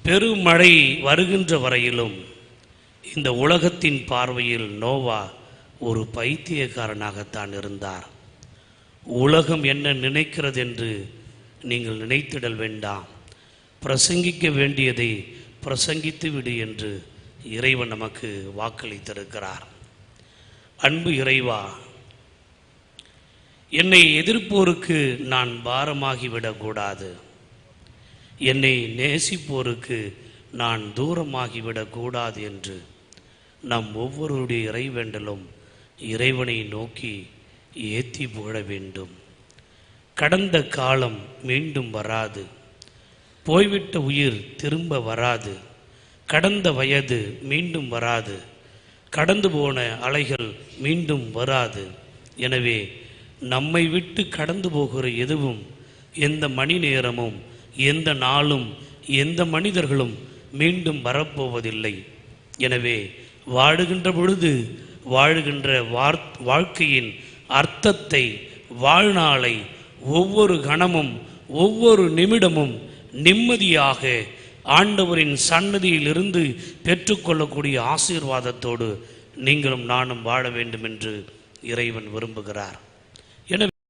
பெருமழை வருகின்ற வரையிலும் இந்த உலகத்தின் பார்வையில் நோவா ஒரு பைத்தியக்காரனாகத்தான் இருந்தார். உலகம் என்ன நினைக்கிறது என்று நீங்கள் நினைத்திடல் வேண்டாம். பிரசங்கிக்க வேண்டியதை பிரசங்கித்து விடு என்று இறைவன் நமக்கு வாக்களித்திருக்கிறார். அன்பு இறைவா, என்னை எதிர்ப்போருக்கு நான் பாரமாகிவிடக்கூடாது. என்னை நேசிப்போருக்கு நான் தூரமாகிவிடக்கூடாது என்று நம் ஒவ்வொருடைய இறைவேண்டலும் இறைவனை நோக்கி ஏற்றி புகழ வேண்டும். கடந்த காலம் மீண்டும் வராது. போய்விட்ட உயிர் திரும்ப வராது. கடந்த வயது மீண்டும் வராது. கடந்து போன அலைகள் மீண்டும் வராது. எனவே நம்மை விட்டு கடந்து போகிற எதுவும், எந்த மணி நேரமும், எந்த நாளும், எந்த மனிதர்களும் மீண்டும் வரப்போவதில்லை. எனவே வாழுகின்ற பொழுது வாழுகின்ற வாழ்க்கையின் அர்த்தத்தை, வாழ்நாளை, ஒவ்வொரு கணமும் ஒவ்வொரு நிமிடமும் நிம்மதியாக ஆண்டவரின் சன்னதியிலிருந்து பெற்றுக்கொள்ளக்கூடிய ஆசீர்வாதத்தோடு நீங்களும் நானும் வாழ வேண்டும் என்று இறைவன் விரும்புகிறார்.